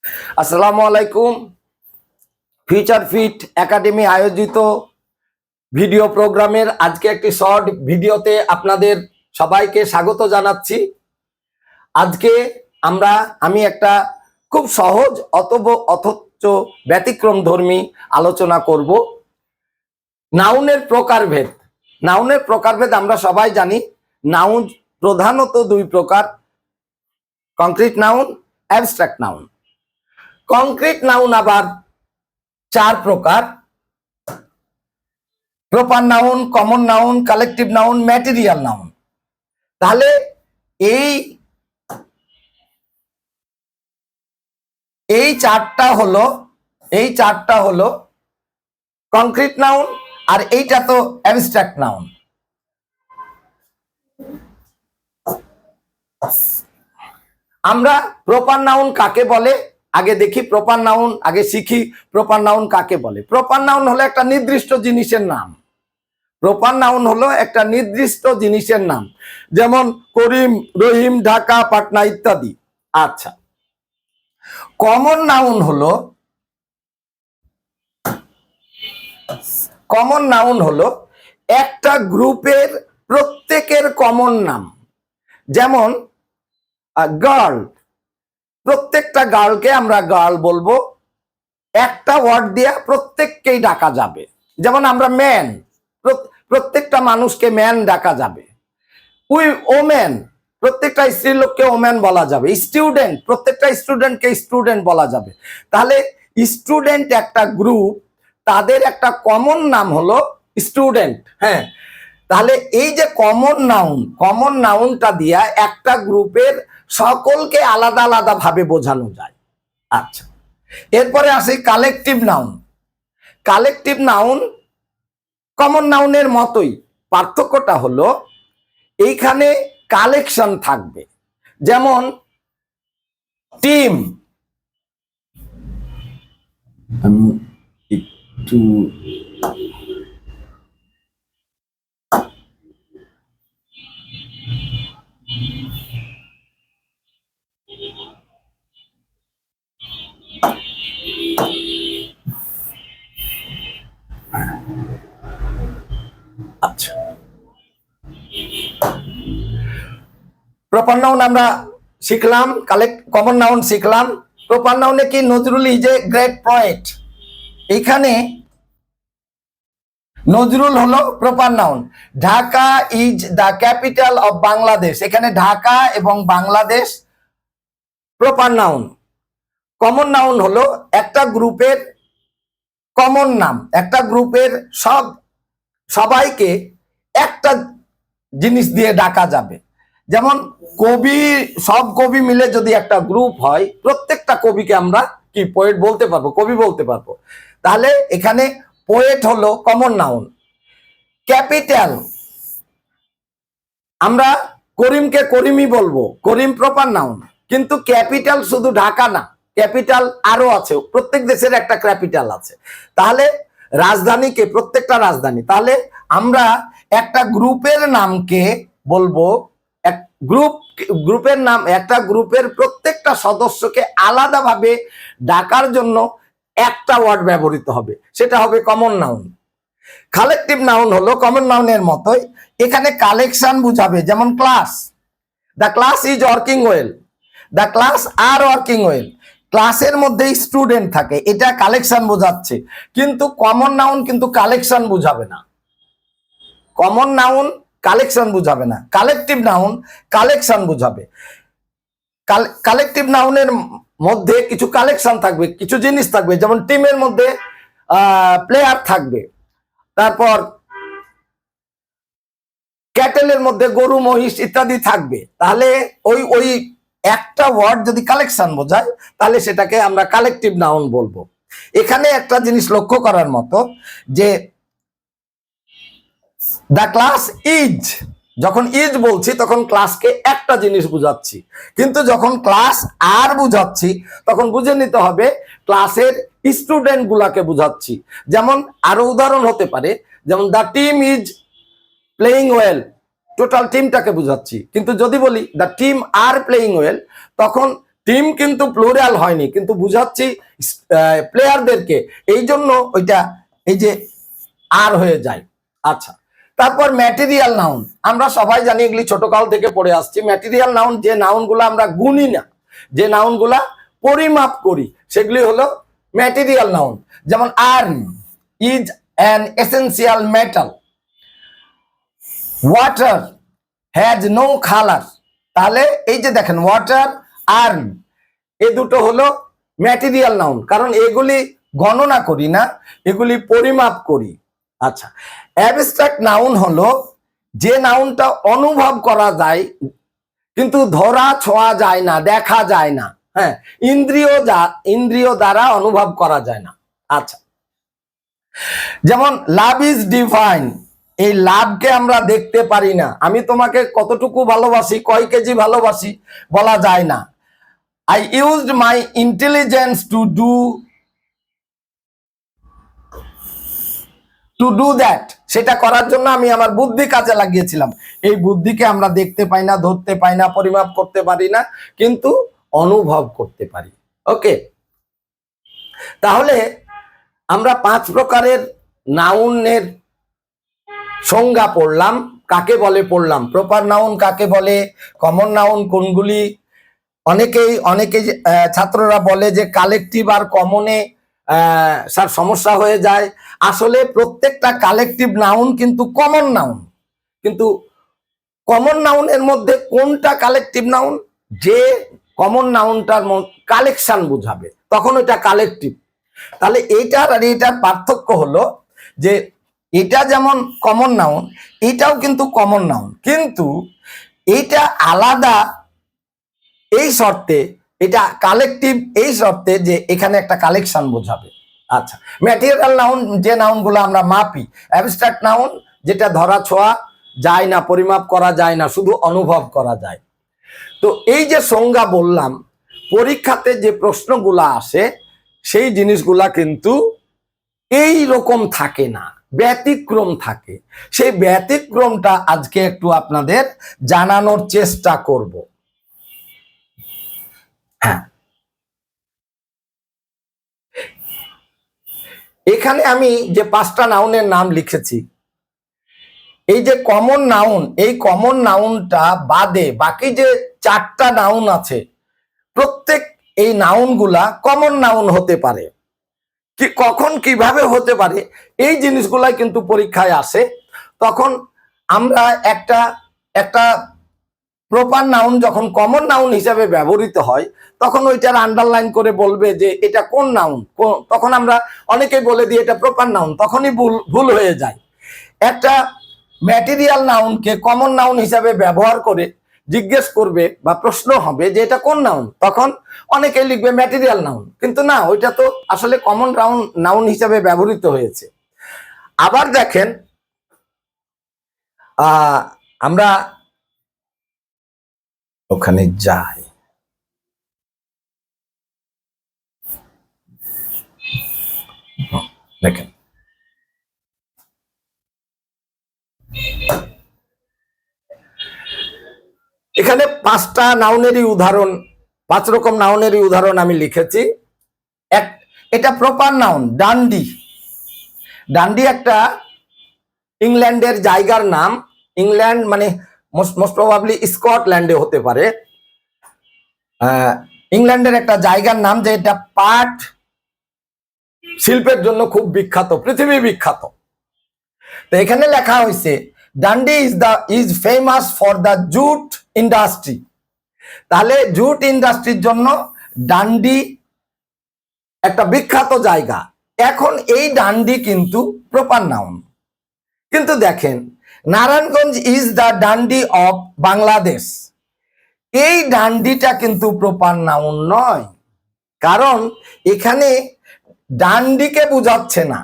আসসালামু আলাইকুম। Future fit academy আয়োজিত ভিডিও প্রোগ্রামের আজকে একটি শর্ট ভিডিওতে আপনাদের সবাইকে স্বাগত জানাচ্ছি। আজকে আমি একটা খুব সহজ অথচ ব্যতিক্রমধর্মী আলোচনা করব। নাউনের প্রকারভেদ। নাউনের প্রকারভেদ আমরা সবাই জানি। নাউন প্রধানত দুই প্রকার, concrete noun, abstract noun. Concrete noun আবার চার প্রকার: proper noun, common noun, collective noun, material noun. তাহলে এই চারটা হলো কংক্রিট নাউন, আর এইটা তো অ্যাবস্ট্রাক্ট নাউন। আমরা প্রপার নাউন কাকে বলে আগে দেখি। প্রপার নাউন আগে শিখি। প্রপার নাউন কাকে বলে? প্রপার নাউন হলো একটা নির্দিষ্ট জিনিসের নাম। প্রপার নাউন হলো একটা নির্দিষ্ট জিনিসের নাম, যেমন করিম, রহিম, ঢাকা, পাটনা ইত্যাদি। আচ্ছা, কমন নাউন হলো একটা গ্রুপের প্রত্যেকের কমন নাম। যেমন গার্ল, প্রত্যেকটা গার্লকে আমরা গার্ল বলবো, একটা ওয়ার্ড দিয়ে প্রত্যেককেই ডাকা যাবে। যেমন আমরা ম্যান, প্রত্যেকটা মানুষকে ম্যান ডাকা যাবে। ওমেন, প্রত্যেকটা স্ত্রী লোককে ওমেন বলা যাবে। স্টুডেন্ট, প্রত্যেকটা স্টুডেন্টকে স্টুডেন্ট বলা যাবে। তাহলে স্টুডেন্ট একটা গ্রুপ, তাদের একটা কমন নাম হলো স্টুডেন্ট। হ্যাঁ, তাহলে এই যে কমন নাউনটা দিয়া একটা গ্রুপের সকলকে আলাদা আলাদা ভাবে বোঝানো যায়। আচ্ছা, এরপরে আসি collective noun. Collective noun common নাউনের মতোই, পার্থক্যটা হলো এইখানে কালেকশন থাকবে। যেমন টিম, একটু আচ্ছা, প্রপার নাউন আমরা শিখলাম, কমন নাউন শিখলাম। প্রপার নাউনে কি Nazrul is a great poet, এইখানে নজরুল হলো proper noun. Dhaka is the capital of Bangladesh, এখানে ঢাকা এবং Bangladesh proper noun. Common noun হলো একটা গ্রুপের কমন নাম, একটা গ্রুপের সবাইকে একটা জিনিস দিয়ে ডাকা যাবে। যেমন কবি, সব কবি মিলে যদি একটা গ্রুপ হয়, প্রত্যেকটা কবিকে আমরা কি পোয়েট বলতে পারবো, কবি বলতে পারবো। তাহলে এখানে পোয়েট হলো কমন নাউন। ক্যাপিটাল, আমরা করিমকে করিমই বলবো, করিম প্রপার নাউন। কিন্তু ক্যাপিটাল শুধু ঢাকা না, ক্যাপিটাল আরো আছে, প্রত্যেক দেশের একটা ক্যাপিটাল আছে। তাহলে রাজধানীকে প্রত্যেকটা রাজধানী। তাহলে আমরা একটা গ্রুপের নামকে বলবো, গ্রুপের নাম, একটা গ্রুপের প্রত্যেকটা সদস্যকে আলাদাভাবে ডাকার জন্য একটা ওয়ার্ড ব্যবহৃত হবে, সেটা হবে কমন নাউন। কালেকটিভ নাউন হলো কমন নাউনের মতোই, এখানে কালেকশন বুঝাবে। যেমন class, the class is working well, the class are working well. ক্লাসের মধ্যে স্টুডেন্ট থাকে, এটা কালেকশন বোঝাচ্ছে। কিন্তু কমন নাউন কিন্তু কালেকশন বুঝাবে না। কমন নাউন কালেকশন বুঝাবে না, কালেকটিভ নাউন কালেকশন বুঝাবে। কালেকটিভ নাউনের মধ্যে কিছু কালেকশন থাকবে, কিছু জিনিস থাকবে। যেমন টিমের মধ্যে প্লেয়ার থাকবে, তারপর ক্যাটেলের মধ্যে গরু, মহিষ ইত্যাদি থাকবে। তাহলে ওই একটা ওয়ার্ড যদি কালেকশন বোঝায়, তাহলে সেটাকে আমরা কালেকটিভ নাউন বলবো। এখানে একটা জিনিস লক্ষ্য করার মতো, যে দ্য ক্লাস ইজ, যখন ইজ বলছি তখন ক্লাসকে একটা জিনিস বুঝাচ্ছি, কিন্তু যখন ক্লাস আর বুঝাচ্ছি তখন বুঝে নিতে হবে ক্লাসের স্টুডেন্ট গুলাকে বুঝাচ্ছি। যেমন আরো উদাহরণ হতে পারে, যেমন the team is playing well, total টিমটাকে বুঝাচ্ছি। কিন্তু যদি বলি the team are playing well, তখন টিম কিন্তু প্লুরাল হয়নি, কিন্তু বুঝাচ্ছি প্লেয়ারদেরকে, এই জন্য ওইটা এই যে আর হয়ে যায়। আচ্ছা, তারপর ম্যাটেরিয়াল নাউন, আমরা সবাই জানি এগুলি ছোটকাল থেকে পড়ে আসছি। ম্যাটেরিয়াল নাউন যে নাউনগুলো আমরা গুনি না, যে নাউনগুলা পরিমাপ করি, সেগুলি হলো ম্যাটেরিয়াল নাউন। যেমন iron is an essential metal, water has no colour. তাহলে এই যে দেখেন ওয়াটার, আর্ন, এ দুটো হলো ম্যাটেরিয়াল নাউন, কারণ এগুলি গণনা করি না, এগুলি পরিমাপ করি। আচ্ছা, অ্যাবস্ট্রাক্ট নাউন হলো যে নাউনটা অনুভব করা যায় কিন্তু ধরা ছোঁয়া যায় না, দেখা যায় না, হ্যাঁ, ইন্দ্রিয় দ্বারা অনুভব করা যায় না। আচ্ছা, যেমন লাভ ইজ ডিভাইন, এই লাভকে আমরা দেখতে পারি না। আমি তোমাকে কতটুকু ভালোবাসি, কয় কেজি ভালোবাসি বলা যায় না। I used my intelligence to do that, সেটা করার জন্য আমি আমার বুদ্ধি কাজে লাগিয়েছিলাম। এই বুদ্ধিকে আমরা দেখতে পাই না, ধরতে পাই না, পরিমাপ করতে পারি না, কিন্তু অনুভব করতে পারি। ওকে, তাহলে আমরা 5 প্রকারের নাউনের সংজ্ঞা পড়লাম। কাকে বলে পড়লাম, প্রপার নাউন কাকে বলে, কমন নাউন কোনগুলি। অনেকেই ছাত্ররা বলে যে কালেকটিভ আর কমনে স্যার সমস্যা হয়ে যায়। আসলে প্রত্যেকটা কালেকটিভ নাউন কিন্তু কমন নাউন, কিন্তু কমন নাউনের মধ্যে কোনটা কালেকটিভ নাউন, যে কমন নাউনটার কালেকশন বুঝাবে, তখন ওইটা কালেকটিভ। তাহলে এইটার আর এইটার পার্থক্য হলো যে এটা যেমন কমন নাউন, এটাও কিন্তু কমন নাউন, কিন্তু এইটা আলাদা এই শর্তে, এটা কালেকটিভ এই শর্তে যে এখানে একটা কালেকশন বোঝাবে। আচ্ছা, ম্যাটেরিয়াল নাউন যে নাউনগুলো আমরা মাপি, অ্যাবস্ট্রাক্ট নাউন যেটা ধরা ছোঁয়া যায় না, পরিমাপ করা যায় না, শুধু অনুভব করা যায়। তো এই যে সংজ্ঞা বললাম, পরীক্ষাতে যে প্রশ্নগুলা আসে সেই জিনিসগুলা কিন্তু এই রকম থাকে না, ব্যতিক্রম থাকে। সেই ব্যতিক্রমটা আজকে একটু আপনাদের জানানোর চেষ্টা করব। হ্যাঁ, এখানে আমি যে 5টা নাউনের নাম লিখেছি, এই যে কমন নাউন, এই কমন নাউনটা বাদে বাকি যে 4টা নাউন আছে, প্রত্যেক এই নাউনগুলা কমন নাউন হতে পারে। কি কখন কিভাবে হতে পারে এই জিনিসগুলাই কিন্তু পরীক্ষায় আসে। তখন আমরা একটা প্রপার নাউন যখন কমন নাউন হিসাবে ব্যবহৃত হয়, তখন ওইটার আন্ডারলাইন করে বলবে যে এটা কোন নাউন, তখন আমরা অনেকেই বলে দিই এটা প্রপার নাউন, তখনই ভুল হয়ে যায়। একটা ম্যাটেরিয়াল নাউনকে কমন নাউন হিসাবে ব্যবহার করে জিজ্ঞেস করবে বা প্রশ্ন হবে যে এটা কোন নাউন, তখন অনেকেই লিখবে ম্যাটেরিয়াল নাউন, কিন্তু না, ওইটা তো আসলে কমন নাউন হিসাবে ব্যবহৃত হয়েছে। আবার দেখেন, আমরা ওখানে যাই, দেখেন এখানে 5টা নাউনেরই উদাহরণ, 5 রকম নাউনেরই উদাহরণ আমি লিখেছি। এটা প্রপার নাউন, ডান্ডি। ডান্ডি একটা ইংল্যান্ডের জায়গার নাম। ইংল্যান্ড মানে মোস্ট প্রবাবলি স্কটল্যান্ডে হতে পারে। ইংল্যান্ডের একটা জায়গার নাম, যে এটা পাট শিল্পের জন্য খুব বিখ্যাত, পৃথিবী বিখ্যাত। তো এখানে লেখা হয়েছে Dundee is famous for the jute industry. তাহলে জুট ইন্ডাস্ট্রির জন্য ডান্ডি একটা বিখ্যাত জায়গা। এখন এই ডান্ডি কিন্তু প্রপার নাউন, কিন্তু দেখেন Narayanganj is the Dundee of Bangladesh, এই ডান্ডিটা কিন্তু প্রপার নাউন নয়, কারণ এখানে ডান্ডিকে বুঝাচ্ছে না।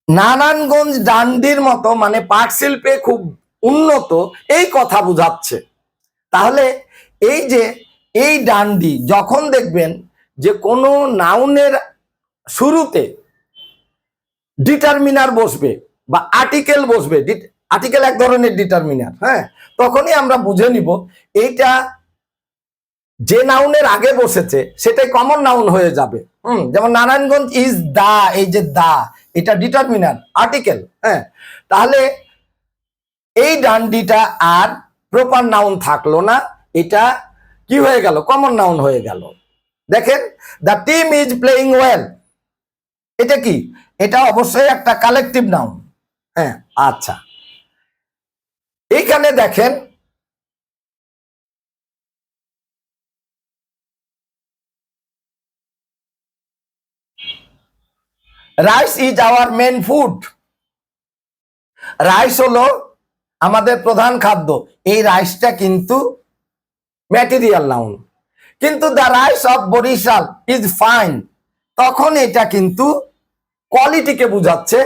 নারায়ণগঞ্জ ডান্ডির মতো মানে পাট শিল্পে খুব উন্নত, এই কথা বুঝাচ্ছে। তাহলে এই যে এই ডান্ডি, যখন দেখবেন যে কোনো নাউনের শুরুতে ডিটারমিনার বসবে বা আর্টিকেল বসবে, আর্টিকেল এক ধরনের ডিটারমিনার, হ্যাঁ, তখনই আমরা বুঝে নিব এইটা যে নাউনের আগে বসেছে সেটাই কমন নাউন হয়ে যাবে। যেমন নারায়ণগঞ্জ ইজ দা, এই যে দা এটা ডিটারমিনার আর্টিকেল। হ্যাঁ, তাহলে এই ডান্ডিটা আর প্রপার নাউন থাকলো না, এটা কি হয়ে গেল? কমন নাউন হয়ে গেল। দেখেন, the team is playing well, এটা কি? এটা অবশ্যই একটা কালেকটিভ নাউন। হ্যাঁ, আচ্ছা, এইখানে দেখেন rice is our main food, rice হলো আমাদের প্রধান খাদ্য। এই রাইসটা কিন্তু ম্যাটেরিয়াল নাউন। কিন্তু the rice of Barisal is fine, তখন এটা কিন্তু কোয়ালিটিকে বোঝাচ্ছে,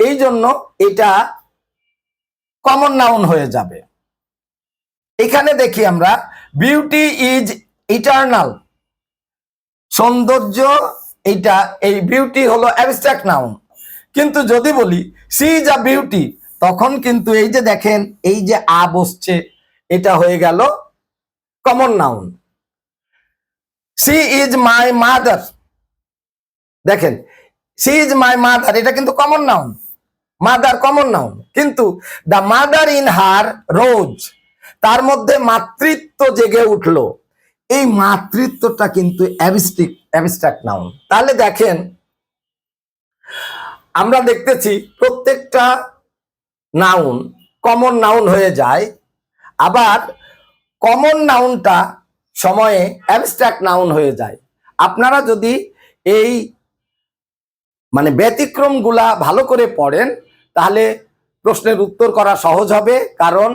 এই জন্য এটা কমন নাউন হয়ে যাবে। এখানে দেখি আমরা বিউটি ইজ ইটারনাল, সৌন্দর্য, এইটা এই বিউটি হলো অ্যাবস্ট্রাক্ট নাউন। কিন্তু যদি বলি সি ইজ আ বিউটি, তখন কিন্তু এই যে দেখেন এই যে আ বসছে, এটা হয়ে গেল common noun. She is my mother, দেখেন সি ইজ মাই মাদার, এটা কিন্তু common noun, mother common noun. কিন্তু the mother in her rose, তার মধ্যে মাতৃত্ব জেগে উঠলো, এই মাতৃত্বটা কিন্তু অ্যাবস্ট্রাক্ট নাউন। তাহলে দেখেন আমরা দেখতেছি প্রত্যেকটা নাউন কমন নাউন হয়ে যায়, আবার কমন নাউনটা সময়ে অ্যাবস্ট্রাক্ট নাউন হয়ে যায়। আপনারা যদি এই মানে ব্যতিক্রমগুলা ভালো করে পড়েন তাহলে প্রশ্নের উত্তর করা সহজ হবে। কারণ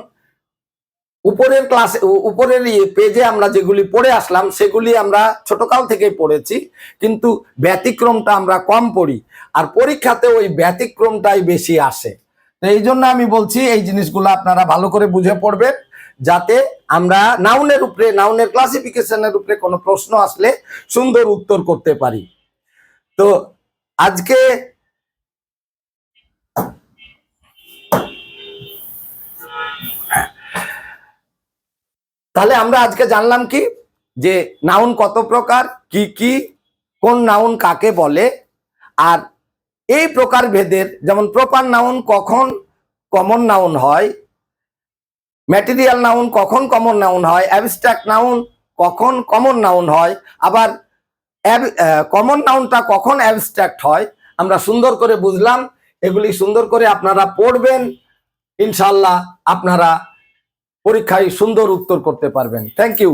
উপরের ক্লাসে, উপরের পেজে আমরা যেগুলি পড়ে আসলাম সেগুলি আমরা ছোটকাল থেকেই পড়েছি, কিন্তু ব্যতিক্রমটা আমরা কম পড়ি, আর পরীক্ষাতে ওই ব্যতিক্রমটাই বেশি আসে। তো এই জন্য আমি বলছি এই জিনিসগুলো আপনারা ভালো করে বুঝে পড়বেন, যাতে আমরা নাউনের উপরে, নাউনের ক্লাসিফিকেশনের উপরে কোনো প্রশ্ন আসলে সুন্দর উত্তর করতে পারি। তো আজকে তাহলে আমরা আজকে জানলাম কি, যে নাউন কত প্রকার, কি কি, কোন নাউন কাকে বলে, আর এই প্রকার ভেদের, যেমন প্রপার নাউন কখন কমন নাউন হয়, ম্যাটেরিয়াল নাউন কখন কমন নাউন হয়, অ্যাবস্ট্রাক্ট নাউন কখন কমন নাউন হয়, আবার কমন নাউনটা কখন অ্যাবস্ট্রাক্ট হয়, আমরা সুন্দর করে বুঝলাম। এগুলি সুন্দর করে আপনারা পড়বেন, ইনশাল্লাহ আপনারা পরীক্ষায় সুন্দর উত্তর করতে পারবেন। Thank you.